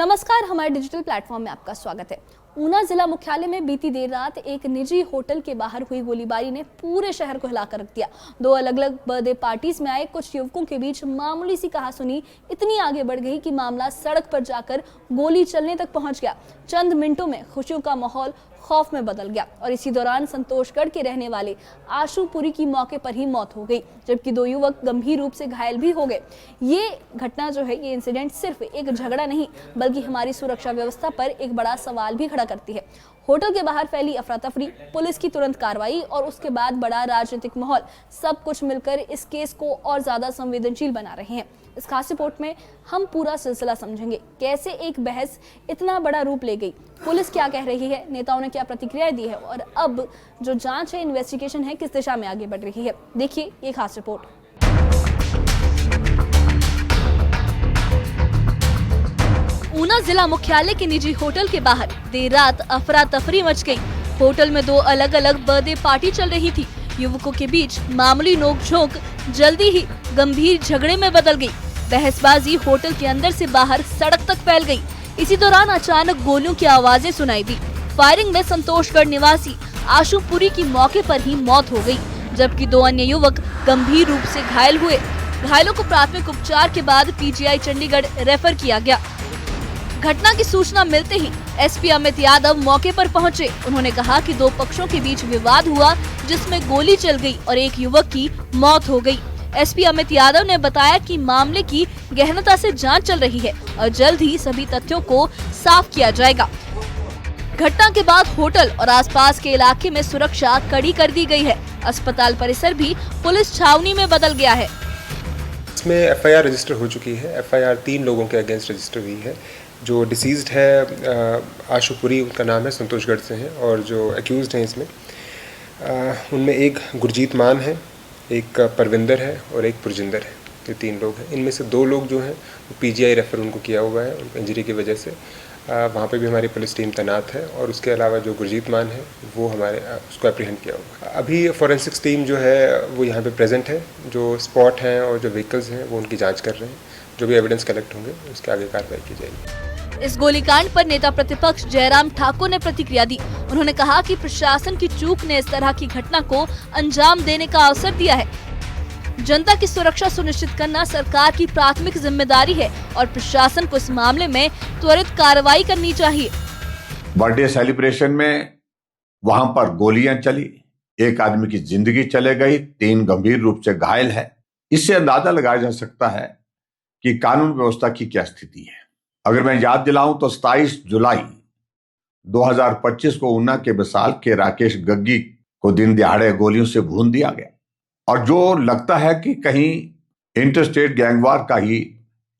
नमस्कार, हमारे digital platform में आपका स्वागत है। ऊना जिला मुख्यालय में बीती देर रात एक निजी होटल के बाहर हुई गोलीबारी ने पूरे शहर को हिलाकर रख दिया। दो अलग अलग बर्थडे पार्टीज में आए कुछ युवकों के बीच मामूली सी कहासुनी इतनी आगे बढ़ गई कि मामला सड़क पर जाकर गोली चलने तक पहुंच गया। चंद मिनटों में खुशियों का माहौल खौफ में बदल गया और इसी दौरान संतोषगढ़ के रहने वाले आशुपुरी की मौके पर ही मौत हो गई, जबकि दो युवक गंभीर रूप से घायल भी हो गए। ये घटना जो है, ये इंसिडेंट सिर्फ एक झगड़ा नहीं बल्कि हमारी सुरक्षा व्यवस्था पर एक बड़ा सवाल भी खड़ा करती है। होटल के बाहर फैली अफरा तफरी, पुलिस की तुरंत कार्रवाई और उसके बाद बड़ा राजनीतिक माहौल, सब कुछ मिलकर इस केस को और ज्यादा संवेदनशील बना रहे हैं। इस खास रिपोर्ट में हम पूरा सिलसिला समझेंगे, कैसे एक बहस इतना बड़ा रूप ले गई, पुलिस क्या कह रही है, नेताओं ने क्या प्रतिक्रियाएं दी है और अब जो जांच है, इन्वेस्टिगेशन है, किस दिशा में आगे बढ़ रही है। देखिए ये खास रिपोर्ट। ऊना जिला मुख्यालय के निजी होटल के बाहर देर रात अफरा तफरी मच गई। होटल में दो अलग अलग बर्थडे पार्टी चल रही थी। युवकों के बीच मामूली नोकझोंक जल्दी ही गंभीर झगड़े में बदल गई। बहसबाजी होटल के अंदर से बाहर सड़क तक फैल गई। इसी दौरान अचानक गोलियों की आवाजें सुनाई दी। फायरिंग में संतोषगढ़ निवासी आशुपुरी की मौके पर ही मौत हो गई, जबकि दो अन्य युवक गंभीर रूप से घायल हुए। घायलों को प्राथमिक उपचार के बाद पीजीआई चंडीगढ़ रेफर किया गया। घटना की सूचना मिलते ही एसपी अमित यादव मौके पर पहुंचे। उन्होंने कहा कि दो पक्षों के बीच विवाद हुआ, जिसमें गोली चल गई और एक युवक की मौत हो गई। एसपी अमित यादव ने बताया कि मामले की गहनता से जांच चल रही है और जल्द ही सभी तथ्यों को साफ किया जाएगा। घटना के बाद होटल और आसपास के इलाके में सुरक्षा कड़ी कर दी गई है। अस्पताल परिसर भी पुलिस छावनी में बदल गया है। इसमें एफआईआर रजिस्टर हो चुकी है। एफआईआर 3 लोगों के अगेंस्ट रजिस्टर हुई है। जो डिसीज्ड है आशुपुरी, उनका नाम है, संतोषगढ़ से हैं, और जो एक्यूज्ड हैं इसमें उनमें एक गुरजीत मान है, एक परविंदर है और एक पुरजिंदर है। ये 3 लोग हैं। इनमें से 2 लोग जो हैं वो पीजीआई रेफर उनको किया हुआ है उनको इंजरी की वजह से। वहाँ पे भी हमारी पुलिस टीम तैनात है और उसके अलावा जो गुरजीत मान है वो हमारे उसको एप्रीहेंड किया हुआ है। अभी फॉरेंसिक्स टीम जो है वो यहाँ पे प्रेजेंट है। जो स्पॉट हैं और जो व्हीकल्स हैं वो उनकी जाँच कर रहे हैं। जो भी एविडेंस कलेक्ट होंगे उसके आगे कार्रवाई की जाएगी। इस गोलीकांड पर नेता प्रतिपक्ष जयराम ठाकुर ने प्रतिक्रिया दी। उन्होंने कहा कि प्रशासन की चूक ने इस तरह की घटना को अंजाम देने का अवसर दिया है। जनता की सुरक्षा सुनिश्चित करना सरकार की प्राथमिक जिम्मेदारी है और प्रशासन को इस मामले में त्वरित कार्रवाई करनी चाहिए। बर्थडे सेलिब्रेशन में वहां पर गोलियां चली, एक आदमी की जिंदगी चले गई, 3 गंभीर रूप से घायल है। इससे अंदाजा लगाया जा सकता है कि कानून व्यवस्था की क्या स्थिति है। अगर मैं याद दिलाऊं तो 27 जुलाई 2025 को ऊना के बसाल के राकेश गग्गी को दिन दिहाड़े गोलियों से भून दिया गया, और जो लगता है कि कहीं इंटरस्टेट गैंगवार का ही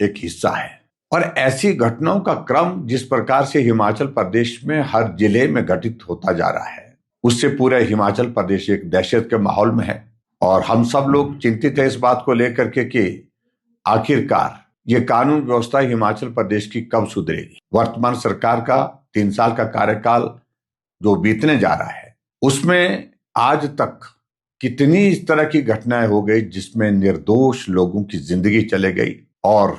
एक हिस्सा है। और ऐसी घटनाओं का क्रम जिस प्रकार से हिमाचल प्रदेश में हर जिले में घटित होता जा रहा है, उससे पूरे हिमाचल प्रदेश एक दहशत के माहौल में है। और हम सब लोग चिंतित है इस बात को लेकर के कि आखिरकार ये कानून व्यवस्था हिमाचल प्रदेश की कब सुधरेगी। वर्तमान सरकार का 3 साल का कार्यकाल जो बीतने जा रहा है, उसमें आज तक कितनी इस तरह की घटनाएं हो गई जिसमें निर्दोष लोगों की जिंदगी चले गई, और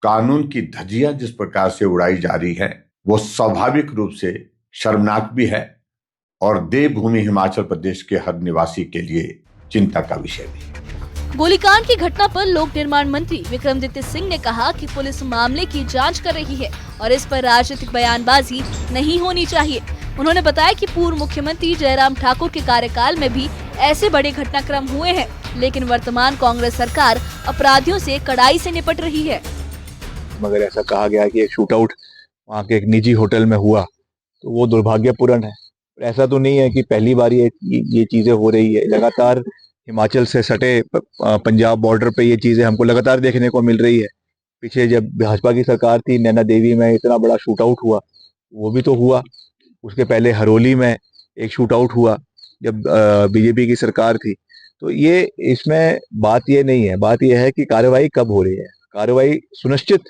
कानून की धज्जियां जिस प्रकार से उड़ाई जा रही है वो स्वाभाविक रूप से शर्मनाक भी है और देवभूमि हिमाचल प्रदेश के हर निवासी के लिए चिंता का विषय भी। गोलीकांड की घटना पर लोक निर्माण मंत्री विक्रमादित्य सिंह ने कहा कि पुलिस मामले की जांच कर रही है और इस पर राजनीतिक बयानबाजी नहीं होनी चाहिए। उन्होंने बताया कि पूर्व मुख्यमंत्री जयराम ठाकुर के कार्यकाल में भी ऐसे बड़े घटनाक्रम हुए हैं, लेकिन वर्तमान कांग्रेस सरकार अपराधियों से कड़ाई से निपट रही है। मगर ऐसा कहा गया कि एक शूटआउट वहाँ के एक निजी होटल में हुआ, तो वो दुर्भाग्यपूर्ण है। ऐसा तो नहीं है कि पहली बार ये चीजें हो रही है। लगातार हिमाचल से सटे पंजाब बॉर्डर पे ये चीजें हमको लगातार देखने को मिल रही है। पीछे जब भाजपा की सरकार थी, नैना देवी में इतना बड़ा शूटआउट हुआ, वो भी तो हुआ। उसके पहले हरोली में एक शूटआउट हुआ जब बीजेपी की सरकार थी। तो ये इसमें बात ये नहीं है, बात ये है कि कार्रवाई कब हो रही है। कार्रवाई सुनिश्चित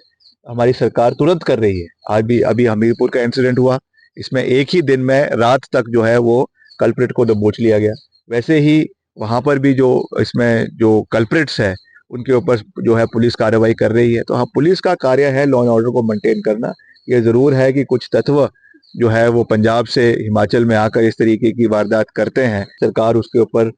हमारी सरकार तुरंत कर रही है। आज भी अभी हमीरपुर का इंसिडेंट हुआ, इसमें एक ही दिन में रात तक जो है वो कल्प्रिट को दबोच लिया गया। वैसे ही वहां पर भी जो इसमें जो कल्प्रिट्स है उनके ऊपर जो है पुलिस कार्रवाई कर रही है। तो हाँ, पुलिस का कार्य है लॉ एंड ऑर्डर को मेंटेन करना, ये ज़रूर है कि कुछ तत्व जो है वो पंजाब से हिमाचल में आकर इस तरीके की वारदात करते हैं। सरकार उसके ऊपर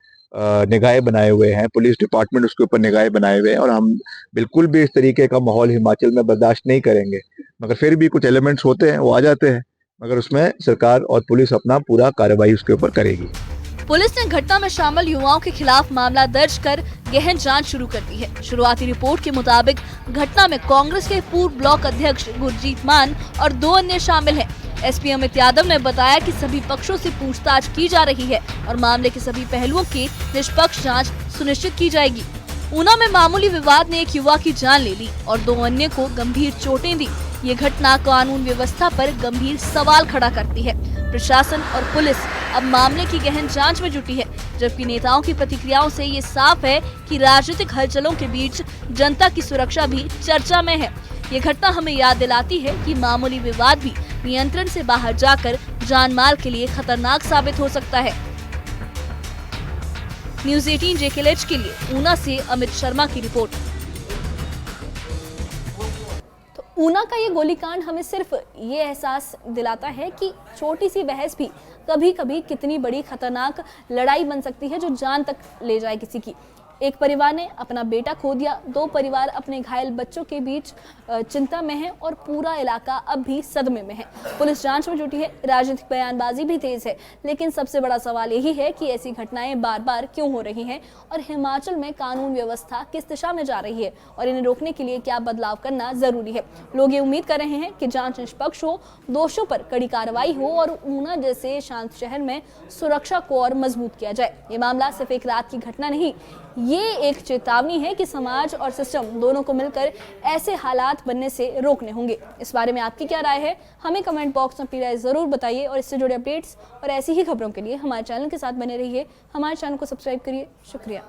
निगाहें बनाए हुए हैं, पुलिस डिपार्टमेंट उसके ऊपर निगाहें बनाए हुए हैं और हम बिल्कुल भी इस तरीके का माहौल हिमाचल में बर्दाश्त नहीं करेंगे। मगर फिर भी कुछ एलिमेंट्स होते हैं, वो आ जाते हैं, मगर उसमें सरकार और पुलिस अपना पूरा कार्रवाई उसके ऊपर करेगी। पुलिस ने घटना में शामिल युवाओं के खिलाफ मामला दर्ज कर गहन जांच शुरू कर दी है। शुरुआती रिपोर्ट के मुताबिक घटना में कांग्रेस के पूर्व ब्लॉक अध्यक्ष गुरजीत मान और 2 अन्य शामिल हैं। एसपी अमित यादव ने बताया कि सभी पक्षों से पूछताछ की जा रही है और मामले के सभी पहलुओं की निष्पक्ष जांच सुनिश्चित की जाएगी। ऊना में मामूली विवाद ने एक युवा की जान ले ली और 2 अन्य को गंभीर चोटें दी। ये घटना कानून व्यवस्था पर गंभीर सवाल खड़ा करती है। प्रशासन और पुलिस अब मामले की गहन जांच में जुटी है, जबकि नेताओं की प्रतिक्रियाओं से ये साफ है कि राजनीतिक हलचलों के बीच जनता की सुरक्षा भी चर्चा में है। ये घटना हमें याद दिलाती है कि मामूली विवाद भी नियंत्रण से बाहर जाकर जान-माल के लिए खतरनाक साबित हो सकता है। न्यूज़ 18 JKLH के लिए ऊना से अमित शर्मा की रिपोर्ट। तो ऊना का ये गोलीकांड हमें सिर्फ ये एहसास दिलाता है कि छोटी सी बहस भी कभी कभी कितनी बड़ी खतरनाक लड़ाई बन सकती है, जो जान तक ले जाए किसी की। एक परिवार ने अपना बेटा खो दिया, 2 परिवार अपने घायल बच्चों के बीच चिंता में है और पूरा इलाका अब भी सदमे में है। पुलिस जांच में जुटी है, राजनीतिक बयानबाजी भी तेज है, लेकिन सबसे बड़ा सवाल यही है कि ऐसी घटनाएं बार बार क्यों हो रही हैं और हिमाचल में कानून व्यवस्था किस दिशा में जा रही है और इन्हें रोकने के लिए क्या बदलाव करना जरूरी है। लोग ये उम्मीद कर रहे हैं कि जांच निष्पक्ष हो, दोषियों पर कड़ी कार्रवाई हो और ऊना जैसे शांत शहर में सुरक्षा को और मजबूत किया जाए। ये मामला सिर्फ एक रात की घटना नहीं, ये एक चेतावनी है कि समाज और सिस्टम दोनों को मिलकर ऐसे हालात बनने से रोकने होंगे। इस बारे में आपकी क्या राय है, हमें कमेंट बॉक्स में अपनी राय जरूर बताइए और इससे जुड़े अपडेट्स और ऐसी ही खबरों के लिए हमारे चैनल के साथ बने रहिए। हमारे चैनल को सब्सक्राइब करिए। शुक्रिया।